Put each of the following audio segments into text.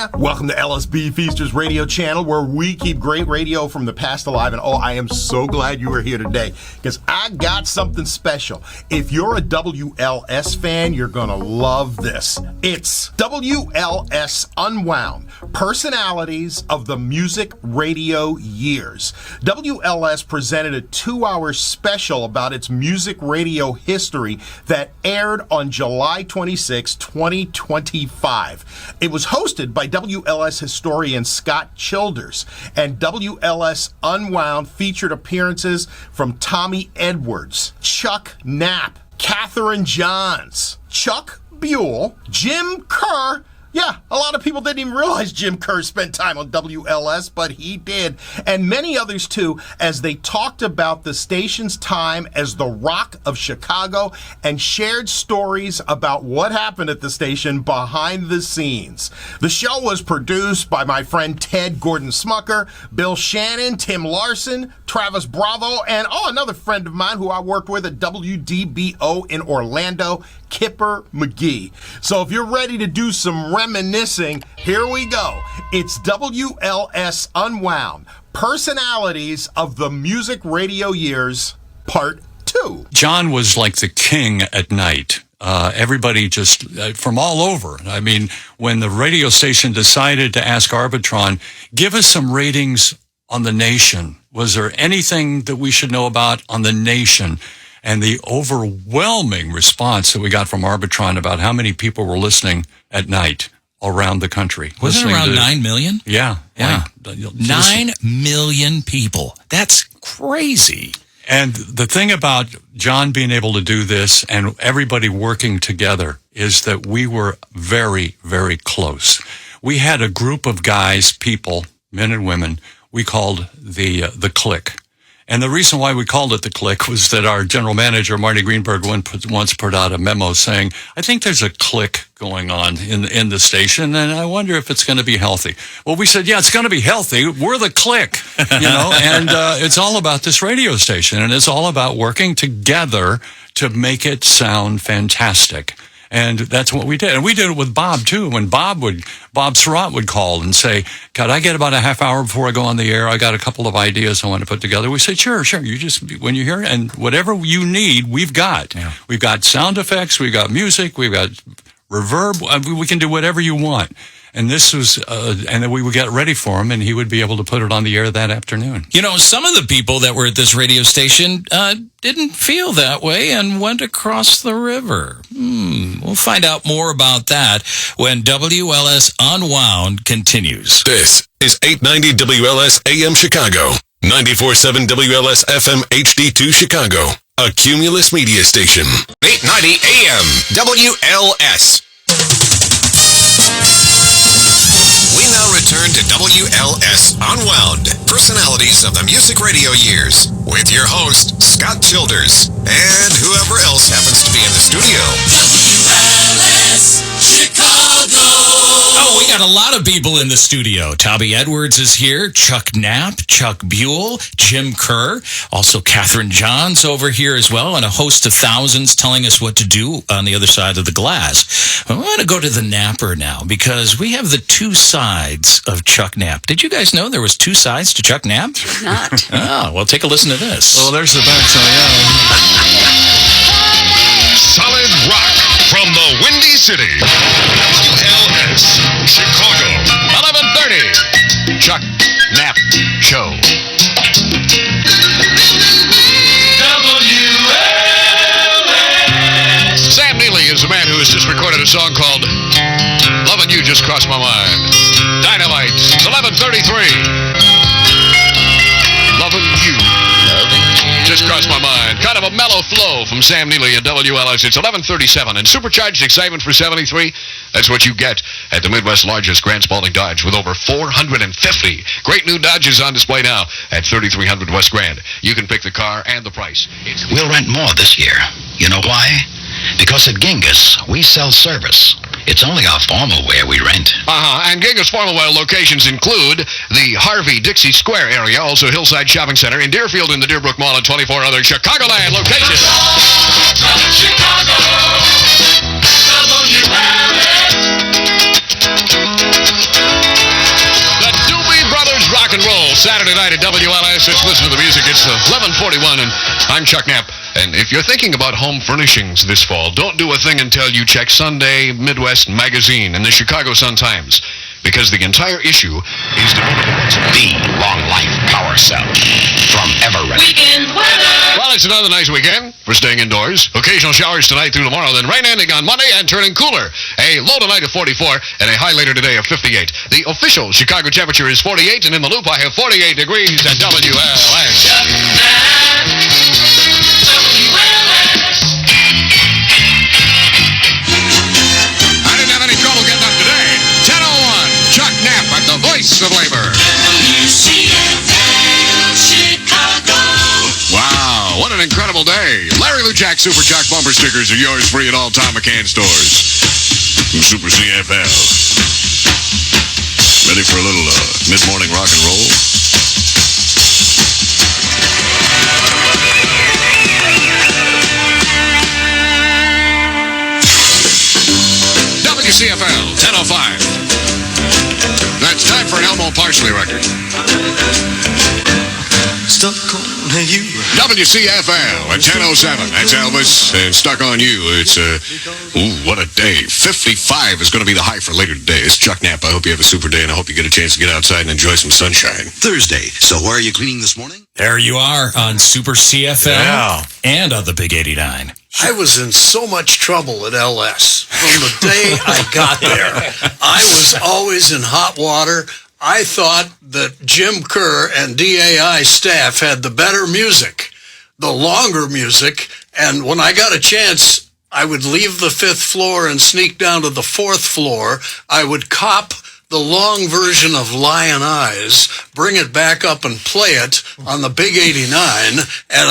Pennsylvania. Welcome to LSB Feasters Radio Channel, where we keep great radio from the past alive. And I am so glad you are here today, because I got something special. If you're a WLS fan, you're going to love this. It's WLS Unwound, Personalities of the MusicRadio Years. WLS presented a 2-hour special about its music radio history that aired on July 26, 2025. It was hosted by WLS historian Scott Childers, and WLS Unwound featured appearances from Tommy Edwards, Chuck Knapp, Catherine Johns, Chuck Buell, Jim Kerr. Yeah, a lot of people didn't even realize Jim Kerr spent time on WLS, but he did. And many others, too, as they talked about the station's time as the Rock of Chicago and shared stories about what happened at the station behind the scenes. The show was produced by my friend Ted Gordon Smucker, Bill Shannon, Tim Larson, Travis Bravo, and another friend of mine who I worked with at WDBO in Orlando, Kipper McGee. So if you're ready to do some reminiscing, here we go. It's WLS Unwound, Personalities of the Music Radio Years, Part 2. John was like the king at night. Everybody just from all over. I mean, when the radio station decided to ask Arbitron, give us some ratings on the nation. Was there anything that we should know about on the nation? And the overwhelming response that we got from Arbitron about how many people were listening at night around the country. Wasn't it around 9 million? Yeah. 9 million people. That's crazy. And the thing about John being able to do this and everybody working together is that we were very, very close. We had a group of guys, people, men and women, we called the clique. And the reason why we called it the clique was that our general manager, Marty Greenberg, once put out a memo saying, I think there's a clique going on in the station, and I wonder if it's going to be healthy. Well, we said, yeah, it's going to be healthy. We're the clique, and it's all about this radio station, and it's all about working together to make it sound fantastic. And that's what we did. And we did it with Bob, too. When Bob Surratt would call and say, could I get about a half hour before I go on the air? I got a couple of ideas I want to put together. We said, sure. You just, when you hear it, and whatever you need, we've got. Yeah. We've got sound effects, we've got music, we've got reverb. We can do whatever you want. And this was, and then we would get ready for him, and he would be able to put it on the air that afternoon. You know, some of the people that were at this radio station didn't feel that way and went across the river. We'll find out more about that when WLS Unwound continues. This is 890 WLS AM Chicago, 94.7 WLS FM HD2 Chicago, a Cumulus media station. 890 AM WLS. We now return to WLS Unwound, Personalities of the Music Radio Years, with your host, Scott Childers, and whoever else happens to be in the studio. WLS Chicago. Oh, we got a lot of people in the studio. Tommy Edwards is here, Chuck Knapp, Chuck Buell, Jim Kerr, also Catherine Johns over here as well, and a host of thousands telling us what to do on the other side of the glass. I want to go to the Napper now, because we have the two sides of Chuck Knapp. Did you guys know there was two sides to Chuck Knapp? Not. Oh, well, take a listen to this. Well, there's the back Solid rock from the Windy City. WLS Chicago. 11:30. Chuck Knapp Show. WLS. Sam Neely is the man who has just recorded a song called Lovin' You Just Crossed My Mind. Dynamite. It's 11:33. Lovin' You. Just crossed my mind. Kind of a mellow flow from Sam Neely at WLS. It's 11:37, and supercharged excitement for 73. That's what you get at the Midwest's largest Grant Spalding Dodge, with over 450 great new Dodges on display now at 3300 West Grand. You can pick the car and the price. We'll rent more this year. You know why? Because at Genghis, we sell service. It's only our formal wear we rent. And Genghis formal wear locations include the Harvey-Dixie Square area, also Hillside Shopping Center, in Deerfield in the Deerbrook Mall, and 24 other Chicagoland locations. Chicago, Saturday night at WLS. Let's listen to the music. It's 11:41, and I'm Chuck Knapp. And if you're thinking about home furnishings this fall, don't do a thing until you check Sunday Midwest Magazine and the Chicago Sun-Times, because the entire issue is devoted to The Long Life Power Cell from Everett. Weekend weather. Well, it's another nice weekend for staying indoors. Occasional showers tonight through tomorrow, then rain ending on Monday and turning cooler. A low tonight of 44 and a high later today of 58. The official Chicago temperature is 48, and in the loop I have 48 degrees at WLS. I didn't have any trouble getting up today. 10:01, Chuck Knapp at the voice of labor. WCFL Chicago. Wow, what an incredible day. Larry Lou Jack Super Chuck bumper stickers are yours free at all Tom McCann stores. From Super CFL. Ready for a little mid-morning rock and roll? WCFL 10:05. That's time for an Elmo Parsley record. Stuck on you. WCFL at 10:07. That's Elvis and Stuck on You. It's what a day. 55 is going to be the high for later today. It's Chuck Knapp. I hope you have a super day, and I hope you get a chance to get outside and enjoy some sunshine. Thursday. So where are you cleaning this morning? There you are on Super CFL and on the Big 89. I was in so much trouble at LS. From the day I got there, I was always in hot water. I thought that Jim Kerr and DAI staff had the better music, the longer music, and when I got a chance, I would leave the 5th floor and sneak down to the 4th floor. I would cop the long version of Lion Eyes, bring it back up and play it on the Big 89, and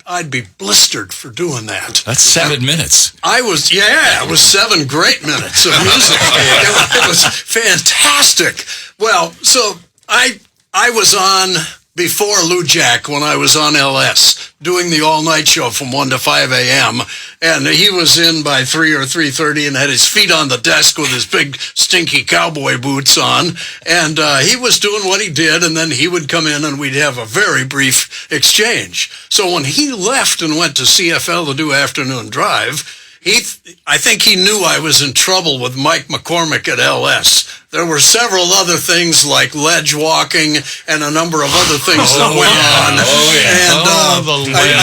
I'd be blistered for doing that. That's 7 minutes. It was 7 great minutes of music. It was fantastic. Well, so I was on before Lou Jack when I was on LS doing the all-night show from 1 to 5 a.m., and he was in by 3 or 3:30 and had his feet on the desk with his big stinky cowboy boots on, and he was doing what he did, and then he would come in and we'd have a very brief exchange. So when he left and went to CFL to do Afternoon Drive, I think he knew I was in trouble with Mike McCormick at LS. There were several other things like ledge walking and a number of other things that went on. And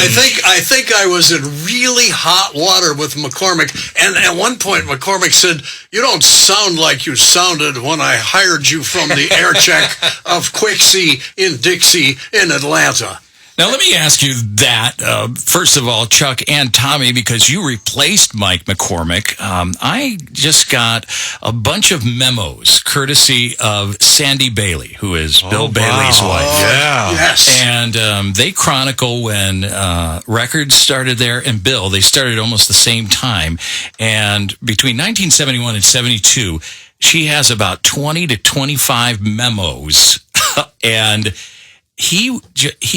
I think I was in really hot water with McCormick. And at one point, McCormick said, "You don't sound like you sounded when I hired you from the air check of Quixie in Dixie in Atlanta." Now, let me ask you that, first of all, Chuck and Tommy, because you replaced Mike McCormick. I just got a bunch of memos courtesy of Sandy Bailey, who is Bill Bailey's wife. Yeah. Yes. And they chronicle when records started there, and Bill, they started almost the same time. And between 1971 and 72, she has about 20 to 25 memos. And he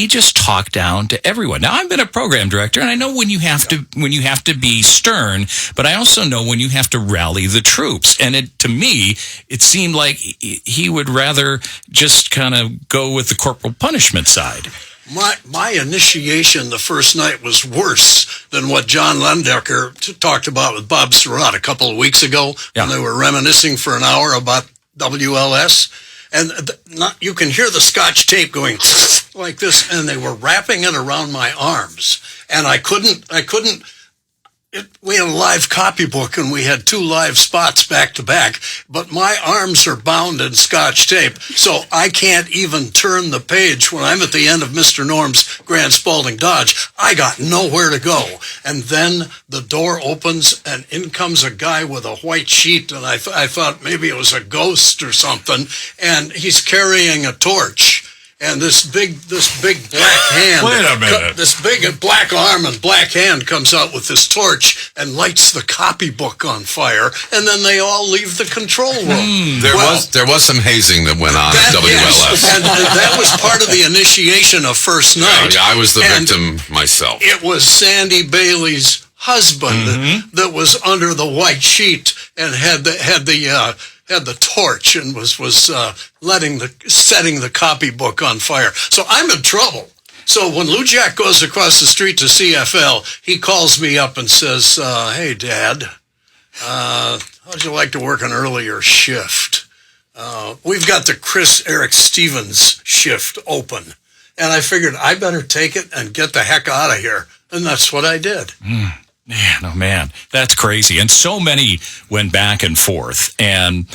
just talked down to everyone. Now, I've been a program director, and I know when you have to be stern, but I also know when you have to rally the troops. And to me, it seemed like he would rather just kind of go with the corporal punishment side. My initiation the first night was worse than what John Lendecker talked about with Bob Surratt a couple of weeks ago when they were reminiscing for an hour about WLS. And you can hear the Scotch tape going like this, and they were wrapping it around my arms. And I couldn't, we had a live copybook, and we had 2 live spots back to back, but my arms are bound in Scotch tape, so I can't even turn the page when I'm at the end of Mr. Norm's Grand Spalding Dodge. I got nowhere to go. And then the door opens, and in comes a guy with a white sheet, and I thought maybe it was a ghost or something, and he's carrying a torch. And this big black hand. Wait a minute. This big black arm and black hand comes out with this torch and lights the copybook on fire. And then they all leave the control room. There was some hazing that went on at WLS. Yes, and that was part of the initiation of First Night. I was the victim myself. It was Sandy Bailey's husband that was under the white sheet and had had the torch and was setting the copybook on fire. So I'm in trouble. So when Lou Jack goes across the street to CFL, he calls me up and says, "Hey, Dad, how'd you like to work an earlier shift? We've got the Chris Eric Stevens shift open." And I figured I better take it and get the heck out of here. And that's what I did. Man, that's crazy. And so many went back and forth. And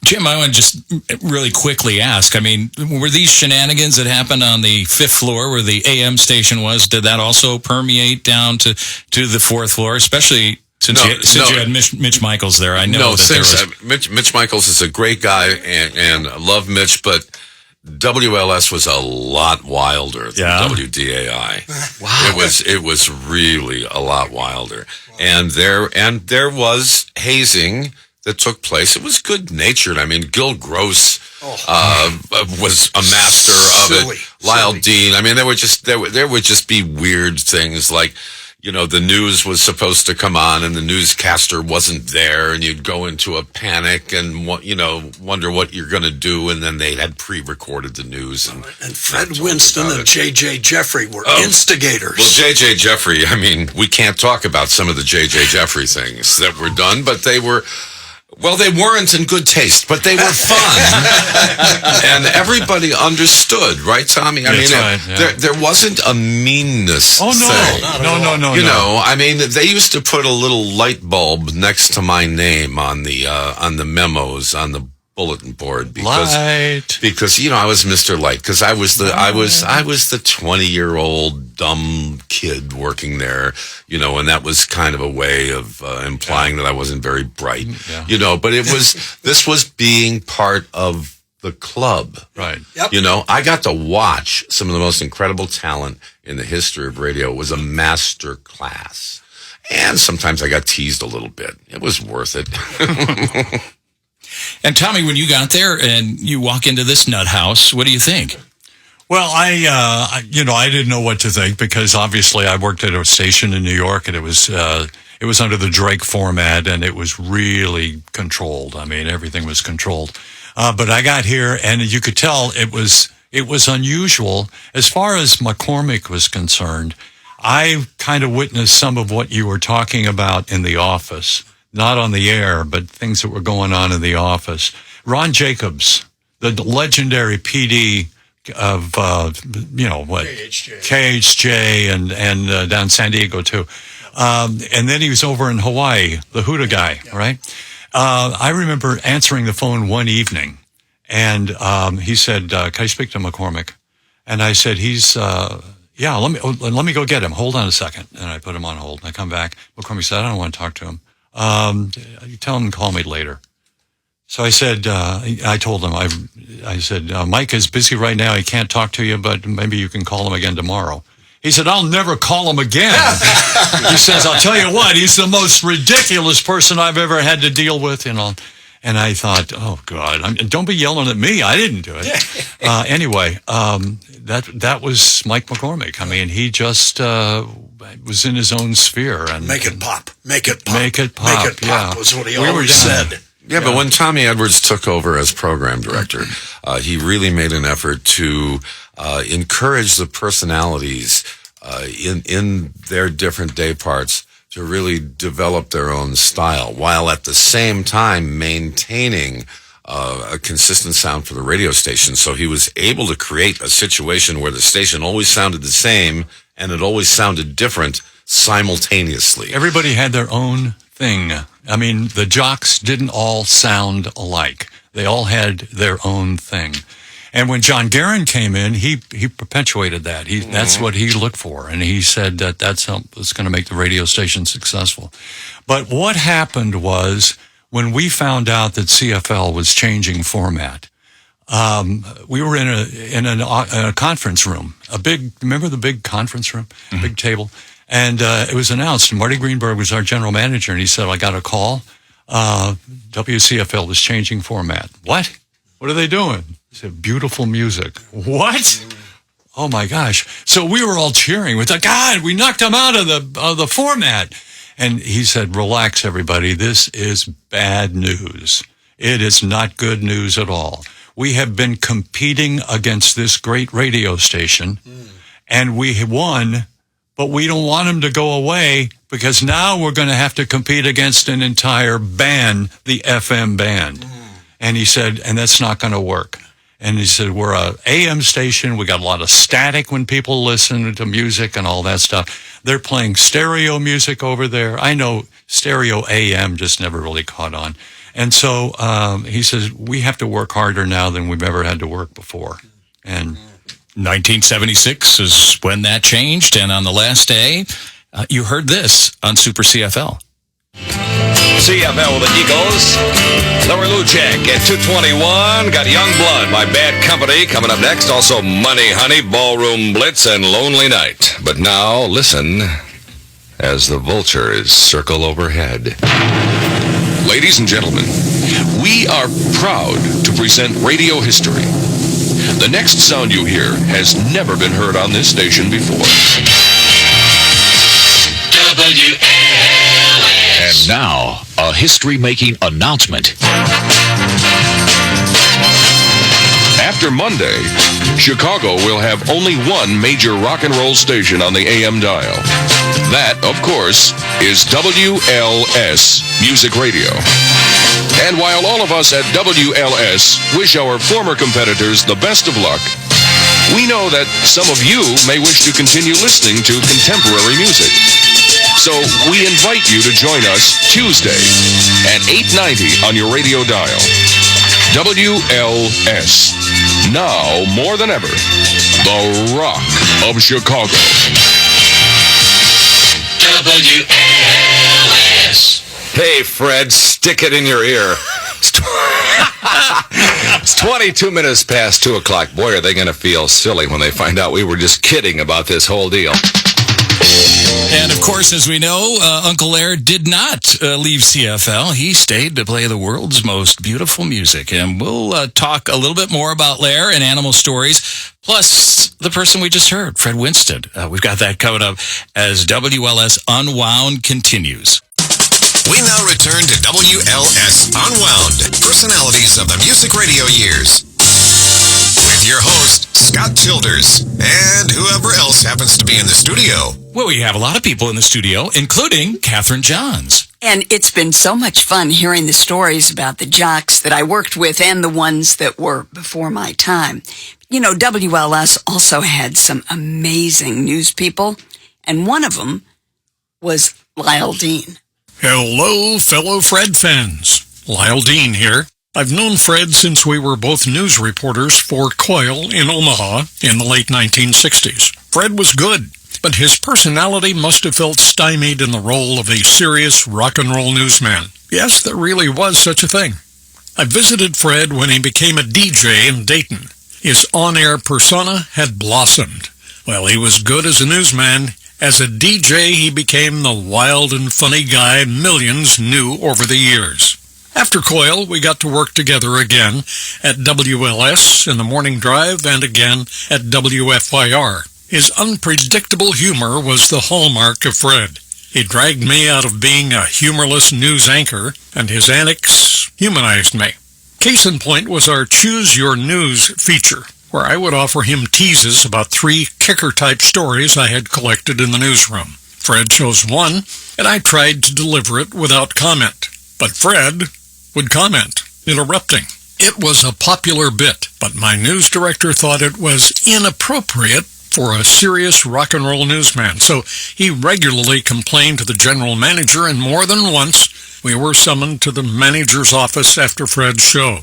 Jim, I want to just really quickly ask, I mean, were these shenanigans that happened on the 5th floor where the AM station was, did that also permeate down to the 4th floor, especially since you had Mitch Michaels there? I know that there was... Mitch Michaels is a great guy, and I love Mitch, but WLS was a lot wilder than WDAI. Wow. It was really a lot wilder. And there was hazing that took place. It was good natured. I mean, Gil Gross was a master of it. Lyle Dean. I mean, there would just be weird things like, you know, the news was supposed to come on and the newscaster wasn't there, and you'd go into a panic and wonder what you're going to do, and then they had pre-recorded the news. And Fred Winston and J.J. Jeffrey were instigators. Well, J.J. Jeffrey, I mean, we can't talk about some of the J.J. Jeffrey things that were done, but they were... Well, they weren't in good taste, but they were fun, and everybody understood, right, Tommy? I mean, there wasn't a meanness thing. No. You know, I mean, they used to put a little light bulb next to my name on the memos on the bulletin board because I was Mr. Light, because I was the 20-year-old dumb kid working there, and that was kind of a way of implying that I wasn't very bright, but this was being part of the club. Right. Yep. I got to watch some of the most incredible talent in the history of radio. It was a master class. And sometimes I got teased a little bit. It was worth it. And Tommy, when you got there and you walk into this nut house, what do you think? Well, I didn't know what to think, because obviously I worked at a station in New York, and it was under the Drake format, and it was really controlled. I mean, everything was controlled. But I got here, and you could tell it was unusual. As far as McCormick was concerned, I kind of witnessed some of what you were talking about in the office. Not on the air, but things that were going on in the office. Ron Jacobs, the legendary PD of, KHJ and down San Diego too. And then he was over in Hawaii, the Huda guy, right? I remember answering the phone one evening, and he said, "Can I speak to McCormick?" And I said, "He's, yeah, let me go get him. Hold on a second." And I put him on hold, and I come back. McCormick said, "I don't want to talk to him. You tell him to call me later." So I said, I told him, I said, "Mike is busy right now. He can't talk to you, but maybe you can call him again tomorrow." He said, "I'll never call him again." He says, "I'll tell you what, he's the most ridiculous person I've ever had to deal with." And I thought, oh God, don't be yelling at me. I didn't do it. Anyway, that was Mike McCormick. I mean, he just was in his own sphere, and make it pop. Make it pop. Make it pop. Make it pop was what he always said. Yeah, but when Tommy Edwards took over as program director, he really made an effort to encourage the personalities in their different day parts to really develop their own style, while at the same time maintaining a consistent sound for the radio station. So he was able to create a situation where the station always sounded the same, and it always sounded different simultaneously. Everybody had their own thing. I mean, the jocks didn't all sound alike. They all had their own thing. And when John Guerin came in, he perpetuated that. That's what he looked for, and he said that's what's going to make the radio station successful. But what happened was, when we found out that CFL was changing format, we were in a conference room, remember the big conference room, big table, and it was announced. Marty Greenberg was our general manager, and he said, "I got a call. WCFL is changing format." What? What are they doing? He said, "Beautiful music." What? Oh my gosh! So we were all cheering. We thought, "God, we knocked him out of the format." And he said, "Relax, everybody. This is bad news. It is not good news at all. We have been competing against this great radio station, and we won, but we don't want them to go away because now we're going to have to compete against an entire band, the FM band. And he said, and that's not going to work. And he said, we're a AM station. We got a lot of static when people listen to music and all that stuff. They're playing stereo music over there. I know stereo AM just never really caught on. And so he says, we have to work harder now than we've ever had to work before. And 1976 is when that changed. And on the last day, you heard this on Super CFL. CFL with the Eagles. Lower Luchek at 221. Got Young Blood by Bad Company coming up next. Also Money Honey, Ballroom Blitz, and Lonely Night. But now, listen as the vultures circle overhead. Ladies and gentlemen, we are proud to present radio history. The next sound you hear has never been heard on this station before. And now, a history-making announcement. After Monday, Chicago will have only one major rock and roll station on the AM dial. That, of course, is WLS Music Radio. And while all of us at WLS wish our former competitors the best of luck, we know that some of you may wish to continue listening to contemporary music. So we invite you to join us Tuesday at 8:90 on your radio dial. WLS. Now, more than ever, the rock of Chicago. WLS. Hey, Fred, stick it in your ear. It's 22 minutes past 2 o'clock. Boy, are they going to feel silly when they find out we were just kidding about this whole deal. And, of course, as we know, Uncle Lair did not leave CFL. He stayed to play the world's most beautiful music. And we'll talk a little bit more about Lair and animal stories, plus the person we just heard, Fred Winstead. We've got that coming up as WLS Unwound continues. We now return to WLS Unwound, personalities of the MusicRadio Years. With your host, Scott Childers, and whoever else happens to be in the studio. Well, we have a lot of people in the studio, including Catherine Johns. And it's been so much fun hearing the stories about the jocks that I worked with and the ones that were before my time. You know, WLS also had some amazing news people, and one of them was Lyle Dean. Hello, fellow Fred fans. Lyle Dean here. I've known Fred since we were both news reporters for Coil in Omaha in the late 1960s. Fred was good, but his personality must have felt stymied in the role of a serious rock and roll newsman. Yes, there really was such a thing. I visited Fred when he became a DJ in Dayton. His on-air persona had blossomed. While he was good as a newsman, as a DJ he became the wild and funny guy millions knew over the years. After Coil, we got to work together again at WLS in the morning drive and again at WFIR. His unpredictable humor was the hallmark of Fred. He dragged me out of being a humorless news anchor, and his antics humanized me. Case in point was our Choose Your News feature, where I would offer him teases about 3 kicker-type stories I had collected in the newsroom. Fred chose one, and I tried to deliver it without comment. But Fred would comment, interrupting. It was a popular bit, but my news director thought it was inappropriate for a serious rock and roll newsman, so he regularly complained to the general manager, and more than once we were summoned to the manager's office after Fred's show.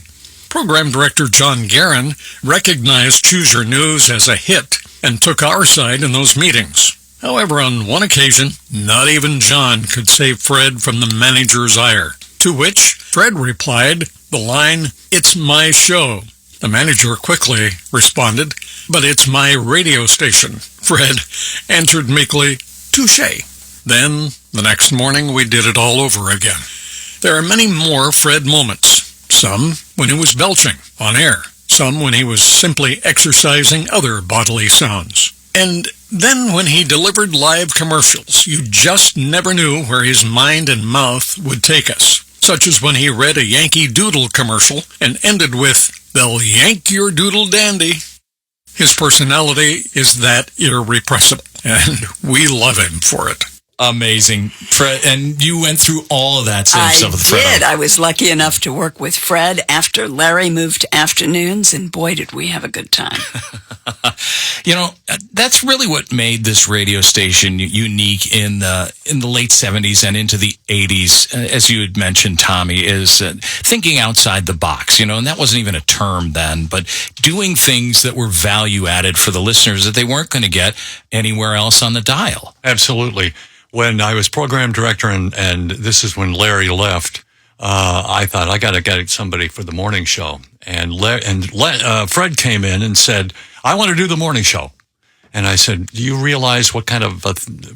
Program director John Guerin recognized Choose Your News as a hit and took our side in those meetings. However, on one occasion, not even John could save Fred from the manager's ire, to which Fred replied the line, "It's my show." The manager quickly responded, "But it's my radio station." Fred answered meekly, "Touché." Then, the next morning, we did it all over again. There are many more Fred moments. Some when he was belching on air. Some when he was simply exercising other bodily sounds. And then when he delivered live commercials, you just never knew where his mind and mouth would take us. such as when he read a Yankee Doodle commercial and ended with, "They'll yank your doodle dandy." His personality is that irrepressible, and we love him for it. Amazing. Fred, and you went through all of that same I stuff with Fred. did. I was lucky enough to work with Fred after Larry moved to afternoons, and boy, did we have a good time. You know, that's really what made this radio station unique in the late 70s and into the 80s, as you had mentioned, Tommy, is thinking outside the box, you know, and that wasn't even a term then, but doing things that were value added for the listeners that they weren't going to get anywhere else on the dial. Absolutely. When I was program director, and this is when Larry left, I thought I got to get somebody for the morning show. And Fred came in and said, "I want to do the morning show." And I said, "Do you realize what kind of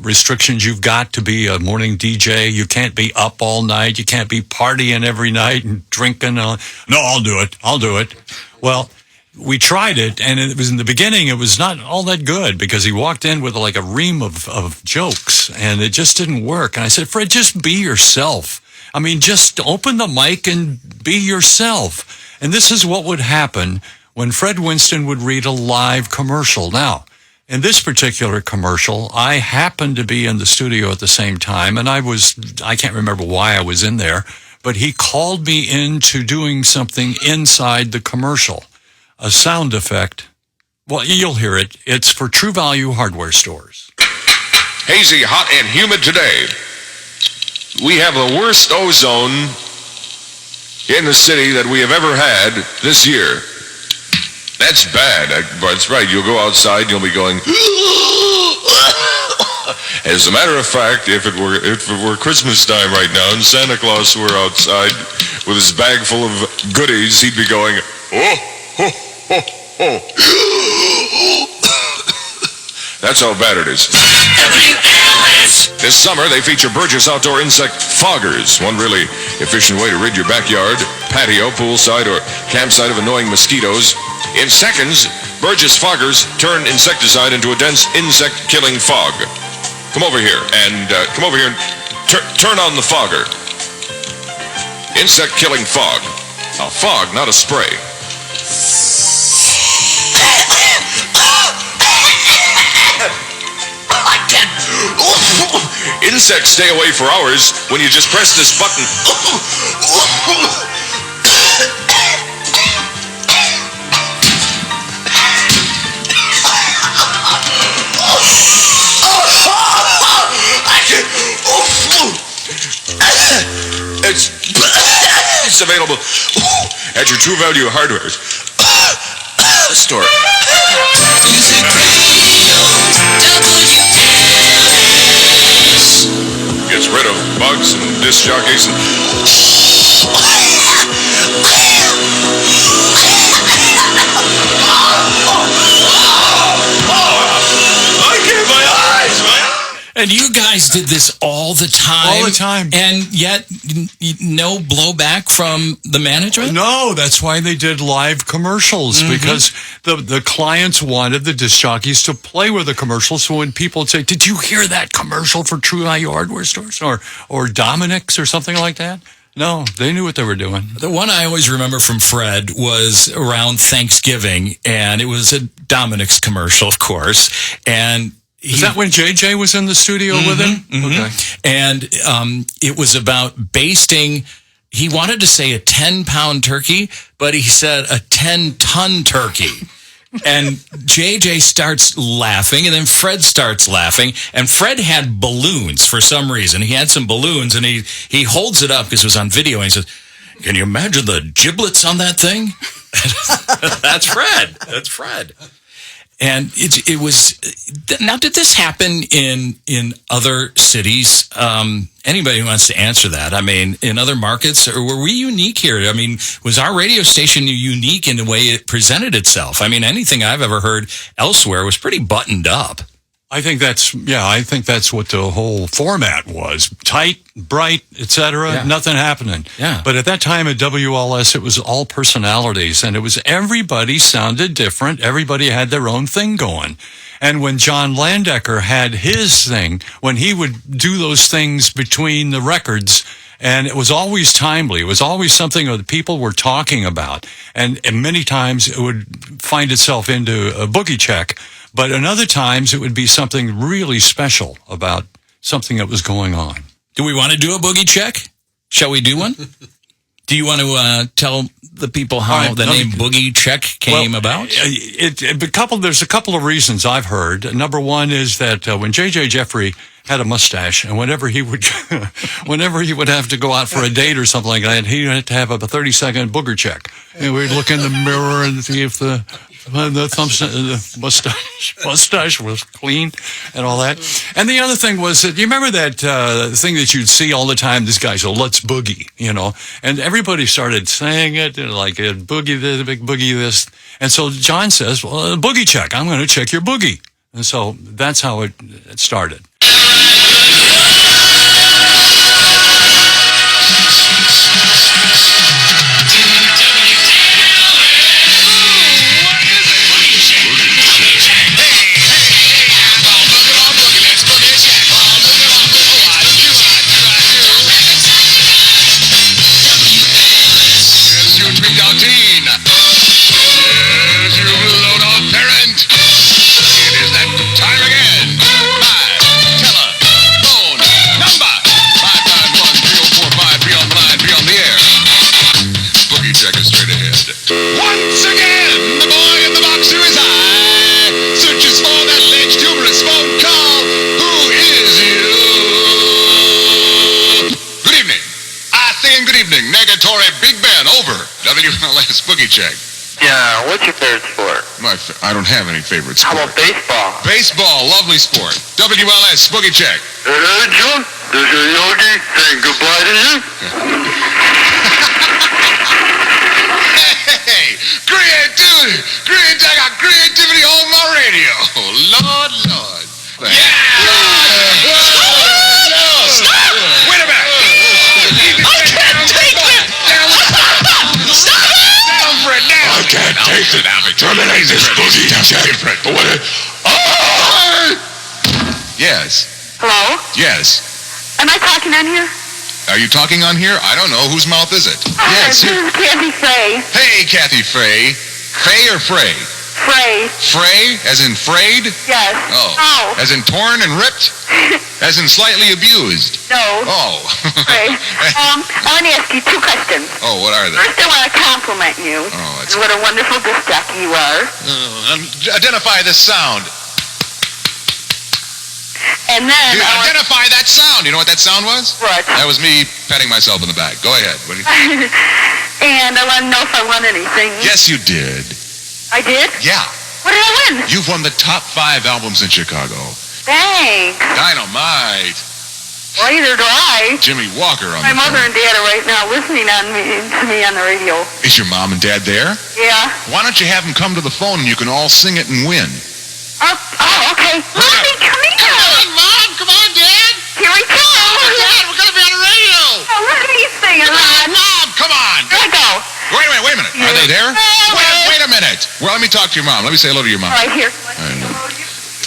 restrictions you've got to be a morning DJ? You can't be up all night. You can't be partying every night and drinking." No, I'll do it. I'll do it. Well, we tried it, and it was in the beginning, it was not all that good because he walked in with like a ream of jokes, and it just didn't work. And I said, "Fred, just be yourself. I mean, just open the mic and be yourself." And this is what would happen when Fred Winston would read a live commercial. Now, in this particular commercial, I happened to be in the studio at the same time, and I can't remember why I was in there, but he called me into doing something inside the commercial. A sound effect. Well, you'll hear it. It's for True Value hardware stores. Hazy, hot, and humid today. We have the worst ozone in the city that we have ever had this year. That's bad. That's right. You'll go outside and you'll be going... As a matter of fact, if it were Christmas time right now and Santa Claus were outside with his bag full of goodies, he'd be going, "Oh, ho, ho, ho." That's how bad it is. WLS. This summer, they feature Burgess Outdoor Insect Foggers, one really efficient way to rid your backyard, patio, poolside, or campsite of annoying mosquitoes. In seconds, Burgess Foggers turn insecticide into a dense insect-killing fog. Come over here and turn on the fogger. Insect-killing fog. A fog, not a spray. Insects stay away for hours when you just press this button. It's available at your True Value hardware store. Music Radio WLS. Gets rid of bugs and disc jockeys and... I gave my eyes, man. And you guys did this all the time? All the time. And yet, no blowback from the management? No, that's why they did live commercials, because the clients wanted the disc jockeys to play with the commercials. So when people say, "Did you hear that commercial for True Value hardware stores or Dominic's or something like that?" No, they knew what they were doing. The one I always remember from Fred was around Thanksgiving, and it was a Dominic's commercial, of course. And is that when JJ was in the studio with him? Okay. And it was about basting. He wanted to say a 10-pound turkey, but he said a 10-ton turkey. And JJ starts laughing, and then Fred starts laughing. And Fred had balloons for some reason. He had some balloons, and he holds it up because it was on video, and he says, "Can you imagine the giblets on that thing?" That's Fred. That's Fred. And it was. Now, did this happen in other cities? Anybody who wants to answer that? I mean, in other markets, or were we unique here? I mean, was our radio station unique in the way it presented itself? I mean, anything I've ever heard elsewhere was pretty buttoned up. I think that's what the whole format was. Tight, bright, etc. Nothing happening. Yeah. But at that time at WLS, it was all personalities, and it was everybody sounded different. Everybody had their own thing going. And when John Landecker had his thing, when he would do those things between the records And it was always timely. It was always something that people were talking about. And many times it would find itself into a boogie check. But in other times it would be something really special about something that was going on. Do we want to do a boogie check? Shall we do one? Do you want to tell the people how the name Boogie Check came about? There's a couple of reasons I've heard. Number one is that when J.J. Jeffrey had a mustache, and whenever he would have to go out for a date or something like that, he had to have a 30-second booger check. And we'd look in the mirror and see if the mustache was clean and all that. And the other thing was that, you remember that thing that you'd see all the time, this guy, so let's boogie, and everybody started saying it, like boogie this, big boogie this. And so John says, well, boogie check, I'm going to check your boogie. And so that's how it started. Once again, the boy in the box who is I searches for that luxurious phone call. Who is you? Good evening. I saying good evening. Negatory Big Ben, over. WLS Boogie Check. Yeah, what's your favorite sport? I don't have any favorite sport. How about baseball? Baseball, lovely sport. WLS Boogie Check. Hey, June, this is Yogi saying goodbye to you. Hey, creativity! I got creativity on my radio. Lord. Yeah! Stop! Wait a minute! I can't take it! Stop it! Down, Fred, down! I can't take it! Terminate this boogie check! Yes. Hello? Yes. Am I talking on here? Are you talking on here? I don't know. Whose mouth is it? Yes. This is Kathy Frey. Hey, Kathy Frey. Fay or Frey? Frey. Frey, as in frayed? Yes. Oh. As in torn and ripped? As in slightly abused? No. Oh. Frey. I want to ask you two questions. Oh, what are they? First, I want to compliment you. Oh, that's... And what a wonderful disc jockey you are. Identify this sound. And then... Identify that sound. You know what that sound was? What? That was me patting myself in the back. Go ahead. What do you think? And I want to know if I won anything. Yes, you did. I did? Yeah. What did I win? You've won the top 5 albums in Chicago. Thanks. Dynamite. Well, either do I. Jimmy Walker on My the mother phone. and dad are right now listening to me on the radio. Is your mom and dad there? Yeah. Why don't you have them come to the phone and you can all sing it and win? Oh, okay. Mommy, come here. Come on, Mom. Come on, Dad. Here we come. Oh, Dad, we're going to be on the radio. Oh, look at these things. Come on, Mom. Come on. There I go. Wait a minute. Are they there? Wait a minute. Well, let me talk to your mom. Let me say hello to your mom. Right here.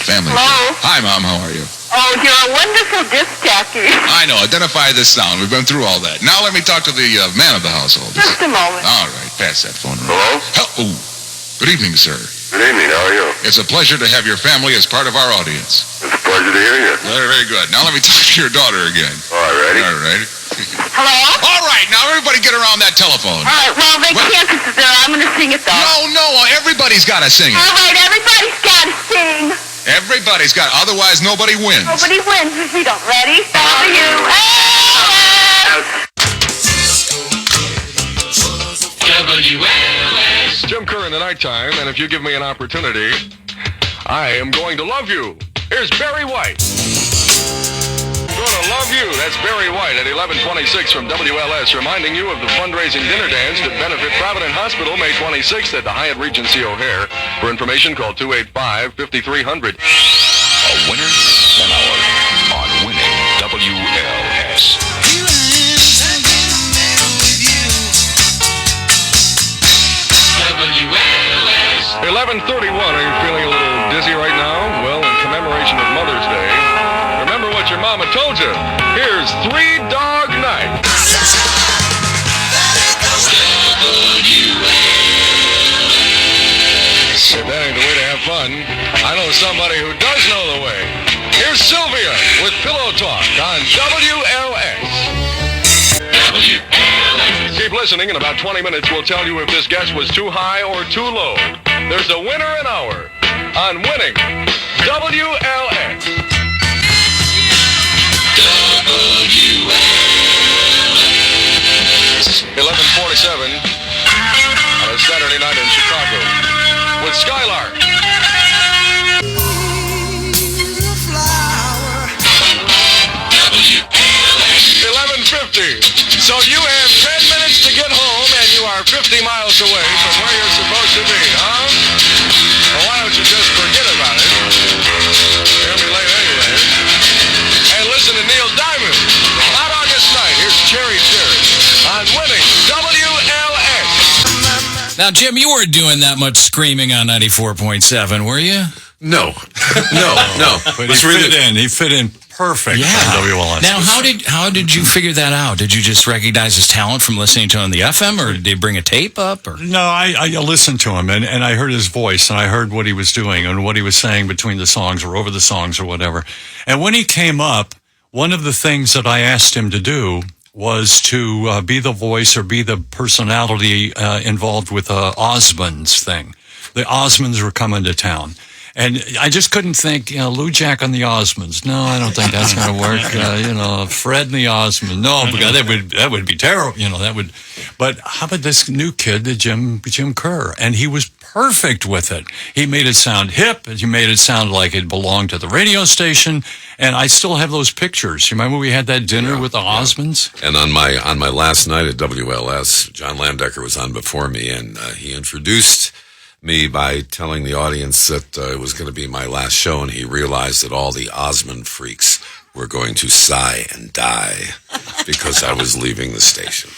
Family. Hello. Hi, Mom. How are you? Oh, you're a wonderful disc jockey. I know. Identify this sound. We've been through all that. Now let me talk to the man of the household. Just a moment. All right. Pass that phone around. Hello? Oh. Good evening, sir. Good evening. How are you? It's a pleasure to have your family as part of our audience. It's a pleasure to hear you. Very, very good. Now let me talk to your daughter again. All right, ready? All right. Hello? All right. Now everybody get around that telephone. All right. Well, they can't sit there. I'm going to sing it, though. No. Everybody's got to sing it. All right. Everybody's got to sing. Everybody's got. Otherwise, nobody wins. Nobody wins if you don't. Ready? WLS. Jim Kerr in the nighttime, and if you give me an opportunity, I am going to love you. Here's Barry White. Gonna love you. That's Barry White at 11:26 from WLS, reminding you of the fundraising dinner dance to benefit Provident Hospital May 26th at the Hyatt Regency O'Hare. For information, call 285-5300. A winner, an hour on winning WLS. 11:31. Are you feeling a little dizzy right now? Well, in commemoration of Mother's Day, remember what your mama told you. Here's 3 Dog Night. If that ain't the way to have fun, I know somebody who does know the way. Here's Sylvia with Pillow Talk on WLS. Keep listening. In about 20 minutes, we'll tell you if this guess was too high or too low. There's a winner an hour on winning WLS. WLS. 11:47 on a Saturday night in Chicago with Skylark. 11:50. So you have 10 minutes to get home, and you are 50 miles away from where you're supposed to be, huh? Well, why don't you just forget about it? You're going to be late anyway. And listen to Neil Diamond. Hot August night. Here's Cherry Cherry on winning WLS. Now, Jim, you weren't doing that much screaming on 94.7, were you? No. But he fit in perfect on WLS. Now, how did you figure that out? Did you just recognize his talent from listening to him on the FM, or did they bring a tape up? Or? No, I listened to him, and I heard his voice, and I heard what he was doing and what he was saying between the songs or over the songs or whatever. And when he came up, one of the things that I asked him to do was to be the voice or be the personality involved with Osmonds thing. The Osmonds were coming to town. And I just couldn't think, Lou Jack on the Osmonds. No, I don't think that's going to work. Fred and the Osmonds. No, because that would be terrible. That would. But how about this new kid, Jim Kerr? And he was perfect with it. He made it sound hip. He made it sound like it belonged to the radio station. And I still have those pictures. You remember we had that dinner with the Osmonds? And on my last night at WLS, John Landecker was on before me, and he introduced me by telling the audience that it was going to be my last show, and he realized that all the Osmond freaks were going to sigh and die because I was leaving the station.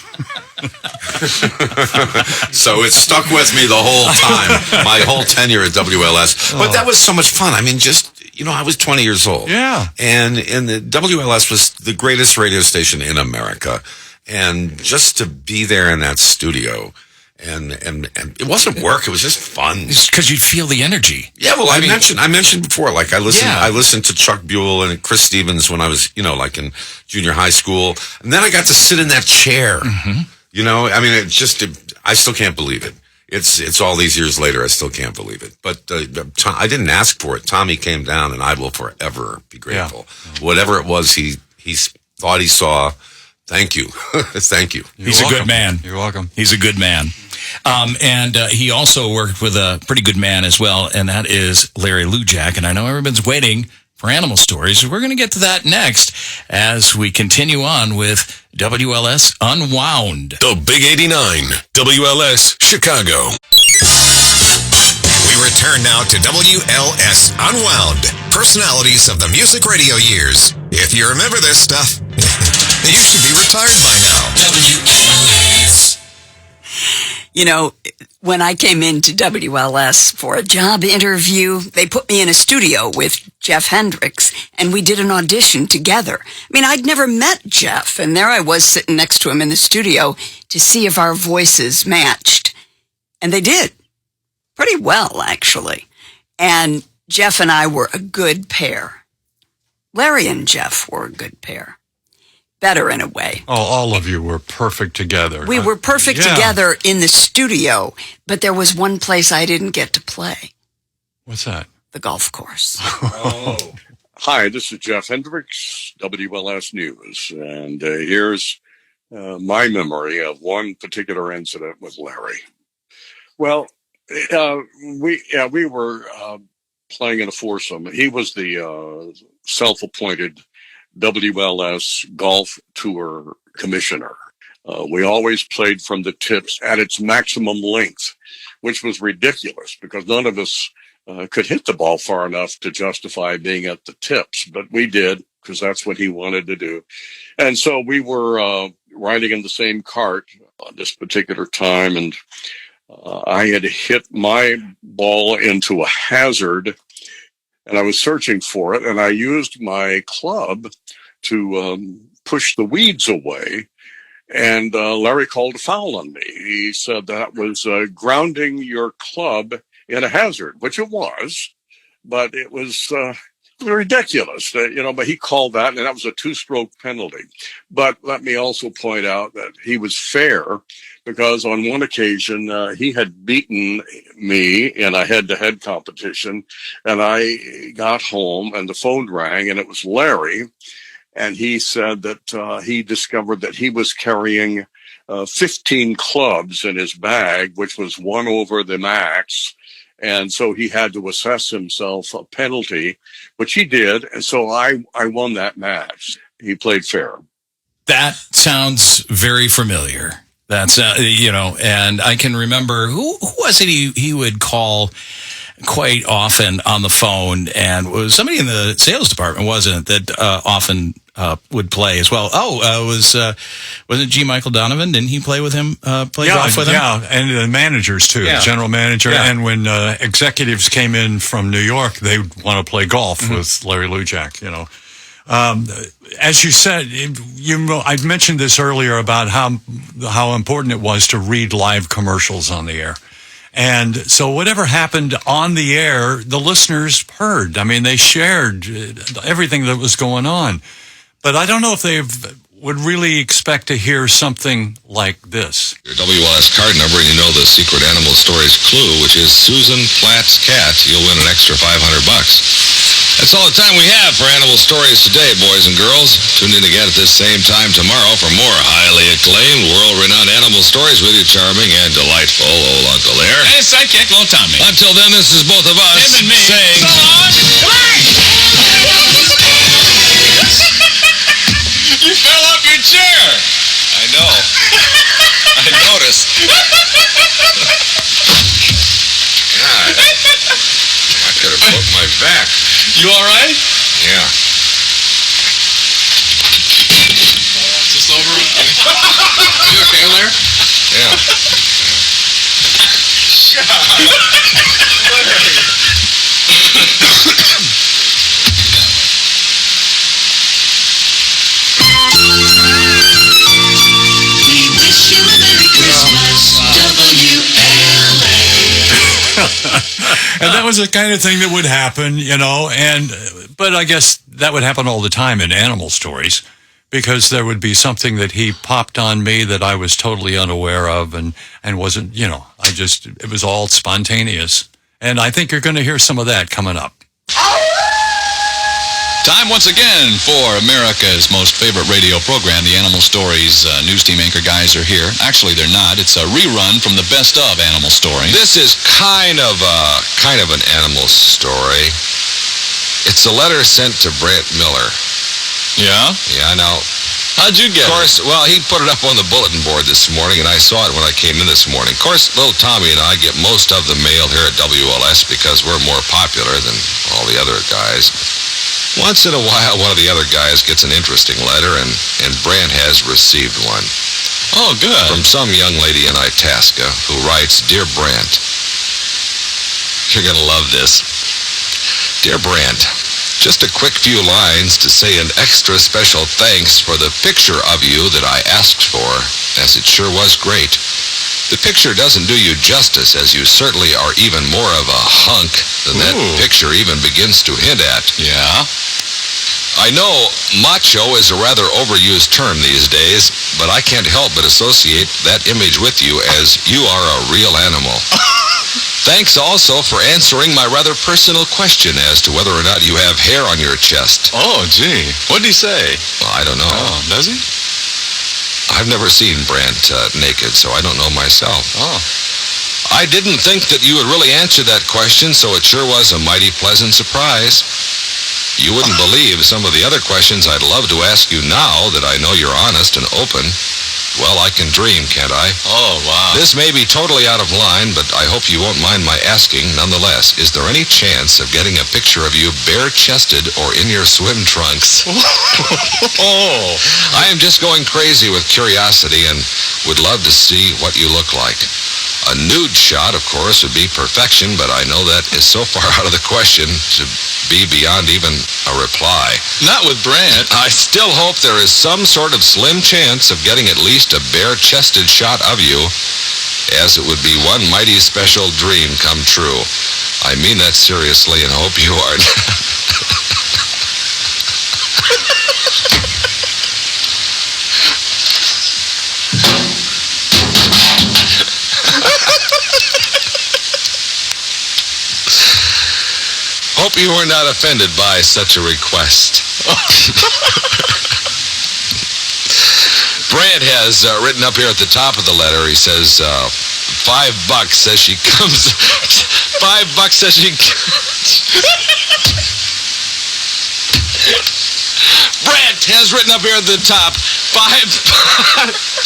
So it stuck with me the whole time, my whole tenure at WLS. But that was so much fun. I mean, I was 20 years old. Yeah. And the WLS was the greatest radio station in America. And just to be there in that studio, and it wasn't work, it was just fun. It's because you'd feel the energy. Yeah, well, I mentioned before, like I listened to Chuck Buell and Chris Stevens when I was, like in junior high school. And then I got to sit in that chair. Mm-hmm. I still can't believe it. It's all these years later, I still can't believe it. But I didn't ask for it. Tommy came down, and I will forever be grateful. Yeah. Whatever it was he thought he saw, thank you. Thank you. He's a good man. You're welcome. He's a good man. And he also worked with a pretty good man as well, and that is Larry Lujak. And I know everyone's waiting for animal stories. We're going to get to that next as we continue on with WLS Unwound. The Big 89, WLS Chicago. We return now to WLS Unwound, personalities of the music radio years. If you remember this stuff, you should be retired by now. WLS. When I came into WLS for a job interview, they put me in a studio with Jeff Hendricks, and we did an audition together. I mean, I'd never met Jeff, and there I was sitting next to him in the studio to see if our voices matched. And they did. Pretty well, actually. And Jeff and I were a good pair. Larry and Jeff were a good pair. Better in a way. Oh, all of you were perfect together. We were perfect together in the studio, but there was one place I didn't get to play. What's that? The golf course. Hi, this is Jeff Hendricks, WLS News, and here's my memory of one particular incident with Larry. Well, we were playing in a foursome. He was the self-appointed WLS Golf Tour Commissioner. We always played from the tips at its maximum length, which was ridiculous because none of us could hit the ball far enough to justify being at the tips, but we did because that's what he wanted to do. And so we were riding in the same cart on this particular time, and I had hit my ball into a hazard, and I was searching for it, and I used my club to push the weeds away, and Larry called a foul on me. He said that was grounding your club in a hazard, which it was, but it was ridiculous, but he called that, and that was a 2-stroke penalty. But let me also point out that he was fair, because on one occasion he had beaten me in a head-to-head competition, and I got home and the phone rang, and it was Larry, and he said that he discovered that he was carrying 15 clubs in his bag, which was one over the max. And so he had to assess himself a penalty, which he did. And so I won that match. He played fair. That sounds very familiar. That's, and I can remember who was it he would call quite often on the phone, and was somebody in the sales department, wasn't it, that often would play as well. Wasn't it G. Michael Donovan? Didn't he play with him, golf with him? Yeah, and the managers too, the general manager. Yeah. And when executives came in from New York, they would want to play golf with Larry Lujak, As you said, I mentioned this earlier about how important it was to read live commercials on the air. And so whatever happened on the air, the listeners heard. I mean, they shared everything that was going on. But I don't know if they would really expect to hear something like this. Your WLS card number, and you know the secret animal stories clue, which is Susan Platt's cat. You'll win an extra $500. That's all the time we have for Animal Stories today, boys and girls. Tune in again at this same time tomorrow for more highly acclaimed, world-renowned animal stories with your charming and delightful old Uncle Air. And sidekick, little Tommy. Until then, this is both of us Him and me. saying... So long! You fell off your chair! I know. I noticed. God. I could have broke my back. You all right? Yeah. Is this over? You okay, Larry? Yeah. We wish you a Merry Christmas, WLS. And that was the kind of thing that would happen, but I guess that would happen all the time in animal stories, because there would be something that he popped on me that I was totally unaware of and wasn't, it was all spontaneous. And I think you're going to hear some of that coming up. Time once again for America's most favorite radio program, the Animal Stories. News team anchor guys are here. Actually, they're not. It's a rerun from the best of Animal Stories. This is kind of an animal story. It's a letter sent to Brant Miller. Yeah? Yeah, now... How'd you get it? Of course, well, he put it up on the bulletin board this morning, and I saw it when I came in this morning. Of course, little Tommy and I get most of the mail here at WLS because we're more popular than all the other guys. Once in a while, one of the other guys gets an interesting letter, and Brant has received one. Oh, good. From some young lady in Itasca who writes, Dear Brant, you're going to love this. Dear Brant, just a quick few lines to say an extra special thanks for the picture of you that I asked for, as it sure was great. The picture doesn't do you justice, as you certainly are even more of a hunk than that picture even begins to hint at. Yeah? I know macho is a rather overused term these days, but I can't help but associate that image with you, as you are a real animal. Thanks also for answering my rather personal question as to whether or not you have hair on your chest. Oh, gee. What'd he say? Well, I don't know. Oh, does he? I've never seen Brant naked, so I don't know myself. Oh. I didn't think that you would really answer that question, so it sure was a mighty pleasant surprise. You wouldn't believe some of the other questions I'd love to ask you now that I know you're honest and open. Well, I can dream, can't I? Oh, wow. This may be totally out of line, but I hope you won't mind my asking nonetheless. Is there any chance of getting a picture of you bare-chested or in your swim trunks? Oh. I am just going crazy with curiosity and would love to see what you look like. A nude shot, of course, would be perfection, but I know that is so far out of the question to be beyond even a reply. Not with Brant. I still hope there is some sort of slim chance of getting at least a bare-chested shot of you. as it would be one mighty special dream come true. I mean that seriously and hope you are. Hope you were not offended by such a request. Brad has written up here at the top of the letter, he says, $5 says she comes... $5 says she... Brad has written up here at the top, $5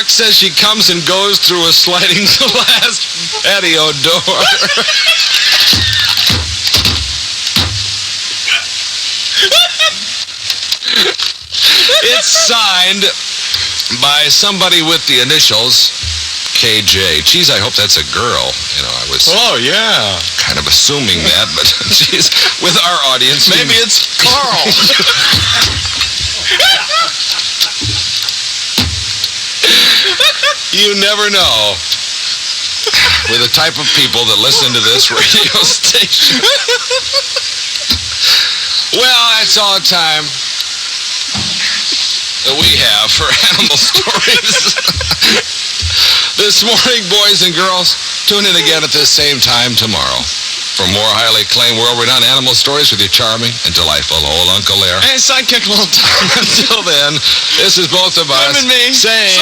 says she comes and goes through a sliding glass patio door. It's signed by somebody with the initials KJ. Geez, I hope that's a girl. You know, I was... Oh, yeah. Kind of assuming that, but geez, with our audience... Maybe it's Carl. You never know with the type of people that listen to this radio station. Well, that's all the time that we have for animal stories. This morning, boys and girls, tune in again at this same time tomorrow for more highly acclaimed world-renowned animal stories with your charming and delightful old Uncle Larry. Hey, sidekick little time. Until then, this is both of us saying...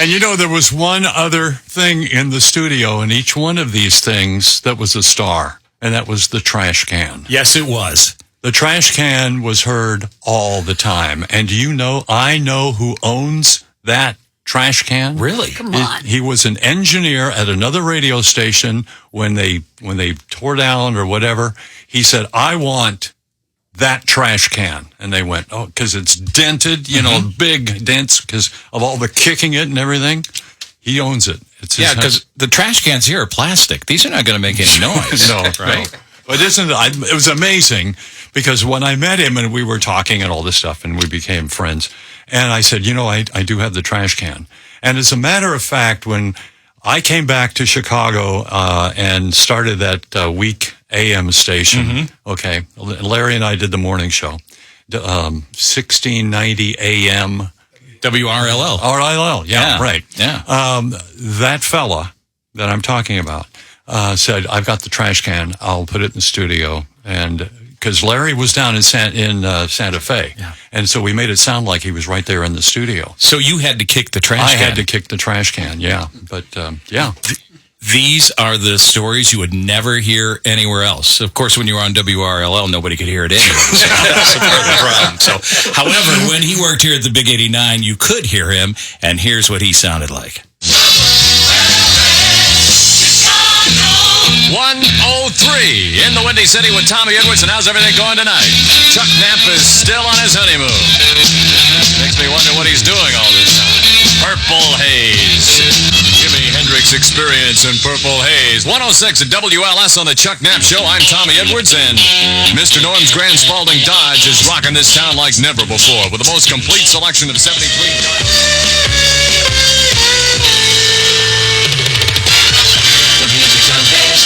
And you know, there was one other thing in the studio in each one of these things that was a star, and that was the trash can. Yes, it was. The trash can was heard all the time. And do you know, I know who owns that trash can? Really? Come on. He was an engineer at another radio station when they tore down or whatever. He said, I want that trash can. And they went, oh, because it's dented, you know, big dents because of all the kicking it and everything. He owns it. It's his because the trash cans here are plastic. These are not going to make any noise. No, right? No. But it was amazing because when I met him and we were talking and all this stuff and we became friends, and I said, you know, I do have the trash can. And as a matter of fact, when I came back to Chicago and started that week AM station, okay, Larry and I did the morning show, 1690 AM. WRLL. RLL, yeah, right. Yeah. That fella that I'm talking about said, I've got the trash can. I'll put it in the studio. And because Larry was down in Santa Fe. Yeah. And so we made it sound like he was right there in the studio. So you had to kick the trash can? I had to kick the trash can, yeah. But, yeah. These are the stories you would never hear anywhere else. Of course, when you were on WRLL, nobody could hear it anyway. So that's part of the problem. So, however, when he worked here at the Big 89, you could hear him, and here's what he sounded like. 103 in the Windy City with Tommy Edwards, and how's everything going tonight? Chuck Knapp is still on his honeymoon. Makes me wonder what he's doing all this time. Purple Haze. Jimi Hendrix Experience in Purple Haze. 106 at WLS on the Chuck Knapp Show. I'm Tommy Edwards, and Mr. Norm's Grand Spalding Dodge is rocking this town like never before with the most complete selection of 73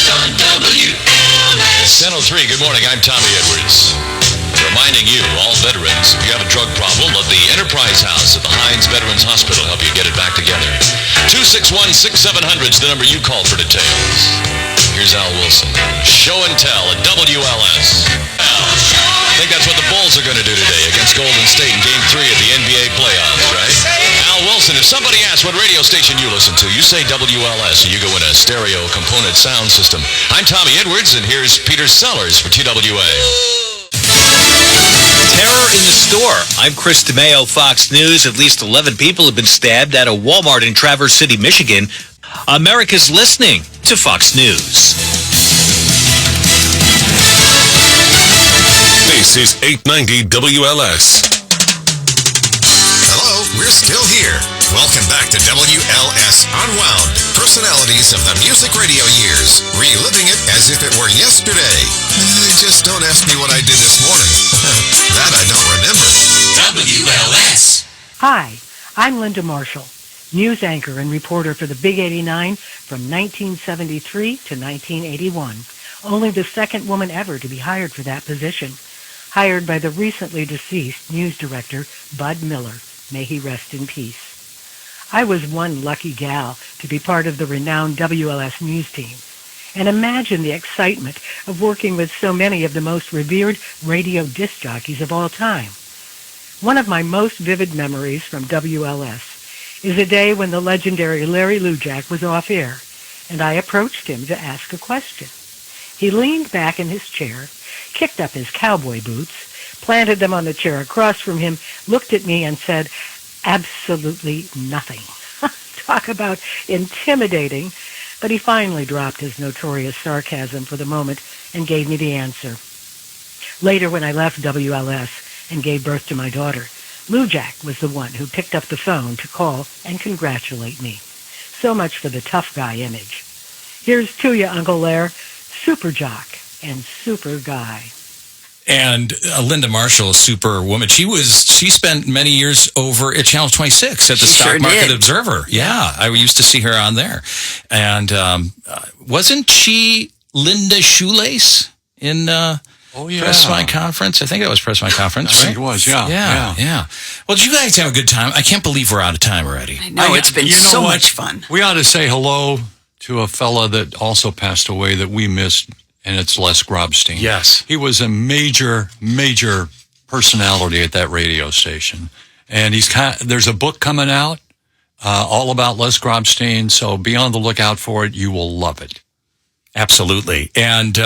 on WLS. 10:03, good morning, I'm Tommy Edwards. Reminding you, all veterans, if you have a drug problem, let the Enterprise House at the Hines Veterans Hospital help you get it back together. 261-6700 is the number you call for details. Here's Al Wilson. Show and tell at WLS. I think that's what the Bulls are going to do today against Golden State in Game 3 of the NBA playoffs, right? Al Wilson, if somebody asks what radio station you listen to, you say WLS and you go in a stereo component sound system. I'm Tommy Edwards, and here's Peter Sellers for TWA. Terror in the store. I'm Chris DeMeo, Fox News. At least 11 people have been stabbed at a Walmart in Traverse City, Michigan. America's listening to Fox News. This is 890 WLS. Hello, we're still here. Welcome back to WLS Unwound. Personalities of the music radio years, reliving it as if it were yesterday. Just don't ask me what I did this morning. That I don't remember. WLS. Hi, I'm Linda Marshall, news anchor and reporter for the Big 89 from 1973 to 1981. Only the second woman ever to be hired for that position. Hired by the recently deceased news director, Bud Miller. May he rest in peace. I was one lucky gal to be part of the renowned WLS news team. And imagine the excitement of working with so many of the most revered radio disc jockeys of all time. One of my most vivid memories from WLS is a day when the legendary Larry Lujak was off air, and I approached him to ask a question. He leaned back in his chair, kicked up his cowboy boots, planted them on the chair across from him, looked at me and said, absolutely nothing. Talk about intimidating. But he finally dropped his notorious sarcasm for the moment and gave me the answer. Later, when I left WLS and gave birth to my daughter, Lujak was the one who picked up the phone to call and congratulate me. So much for the tough guy image. Here's to you, Uncle Lair, super jock and super guy. And Linda Marshall, super woman. She spent many years over at Channel 26 at the Stock Market Observer. Yeah, I used to see her on there. And wasn't she Linda Shoelace in Press My Conference? I think that was Press My Conference, right? I think it was, yeah. Well, did you guys have a good time? I can't believe we're out of time already. I know, it's been so much fun. We ought to say hello to a fella that also passed away that we missed, and it's Les Grobstein. Yes. He was a major, major personality at that radio station. And there's a book coming out all about Les Grobstein, so be on the lookout for it. You will love it. Absolutely. And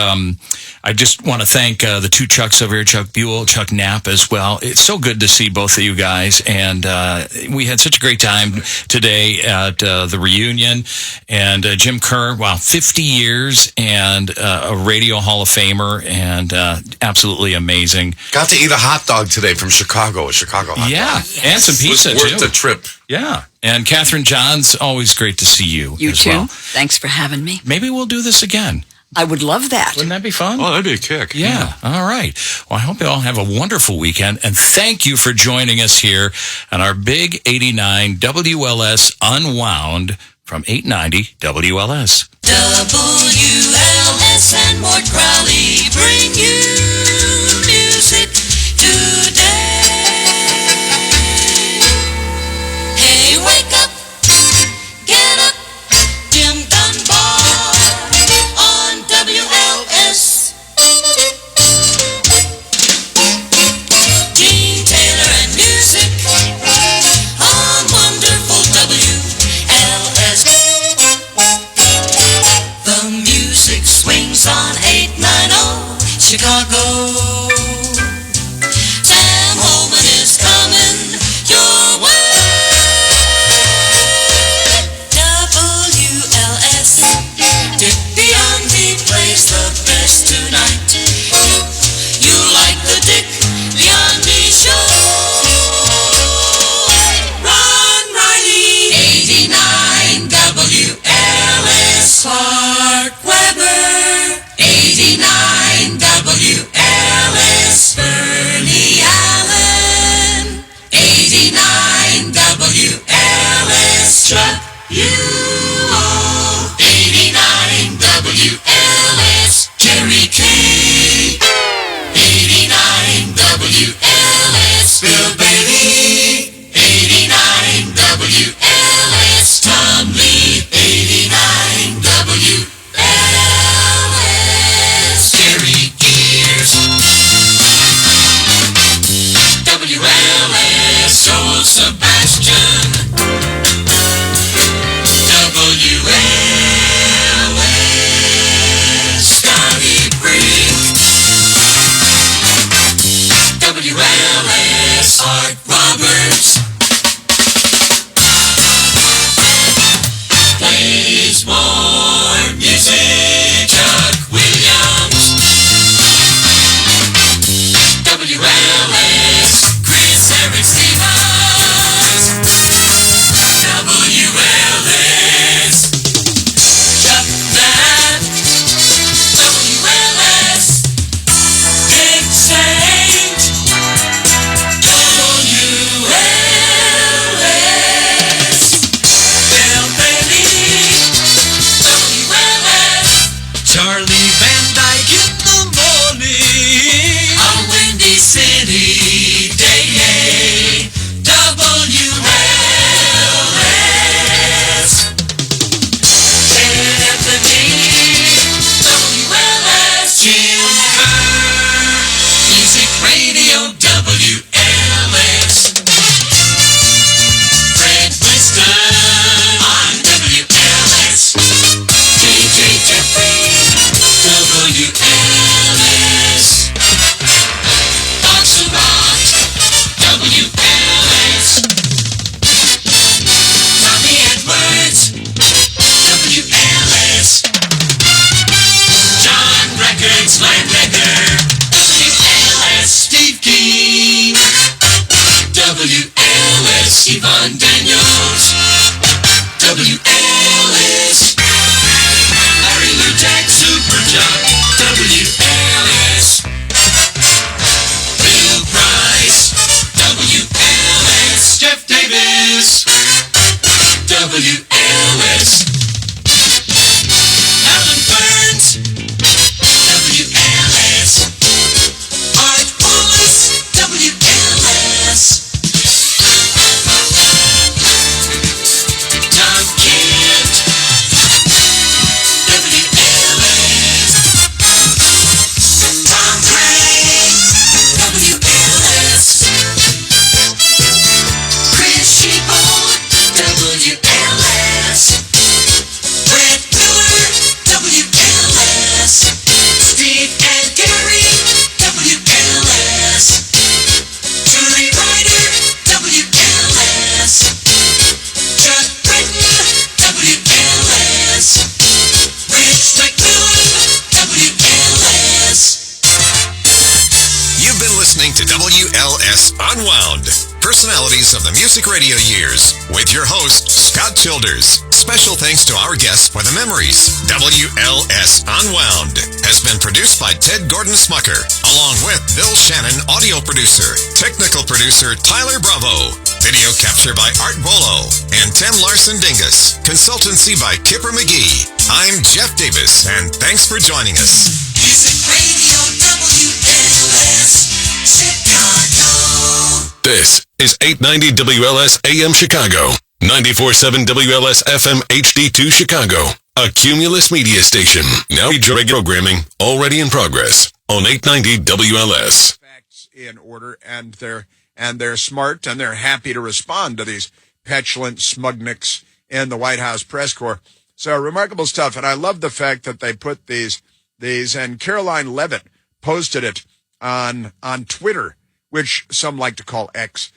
I just want to thank the two Chucks over here, Chuck Buell, Chuck Knapp as well. It's so good to see both of you guys. And we had such a great time today at the reunion. And Jim Kerr, 50 years and a Radio Hall of Famer and absolutely amazing. Got to eat a hot dog today from Chicago, a Chicago hot dog. Yes. And some pizza, It was worth too. the trip. Yeah. And Catherine Johns, always great to see you. You as too. well. Thanks for having me. Maybe we'll do this again. I would love that. Wouldn't that be fun? Oh, that'd be a kick. Yeah. All right. Well, I hope you all have a wonderful weekend. And thank you for joining us here on our Big 89 WLS Unwound from 890 WLS. WLS and Mort Crowley bring you music today. Hey, wake up, get up, Jim Dunbar on WLS. Gene Taylor and music on wonderful WLS. The music swings on 890 Chicago. Sam Holman is coming your way. WLS. Dick Biondi plays the best tonight. You like the Dick Biondi show. Ron Riley. 89 WLS. Clark Weber. 89 WLS. Bernie Allen. 89 WLS. Chuck Buell. 89 WLS. Jerry Kay. 89 WLS. Bill Bailey. 89 WLS. Tom Lee. 89 WLS. Gary Gears. WLS. Joel Sebastian. WLS. Larry Lujack, Super Jock, WLS. Bill Price, WLS. Jeff Davis, WLS. Alan Burns, WLS. Art Wallace, WLS. Tom Kent, WLS. Tom Craig, WLS. Chris Sheeple, WLS. Brett Miller, WLS. Steve and Gary, WLS. Julie Ryder, WLS. Chuck Britton, WLS. Rich McMillan, WLS. You've been listening to WLS Unwound, personalities of the Music Radio Years, with your host, Scott Childers. Special thanks to our guests for the memories. WLS Unwound has been produced by Ted Gordon Smucker, along with Bill Shannon, audio producer, technical producer Tyler Bravo, video capture by Art Bolo, and Tim Larson Dingus, consultancy by Kipper McGee. I'm Jeff Davis, and thanks for joining us. Music Radio WLS, Chicago. This is 890 WLS AM Chicago, 94.7 WLS FM HD2 Chicago, a Cumulus media station. Now regular programming already in progress on 890 WLS. In order, and they're smart, and they're happy to respond to these petulant smugniks in the White House press corps. So remarkable stuff, and I love the fact that they put these, and Caroline Levitt posted it on Twitter, which some like to call X.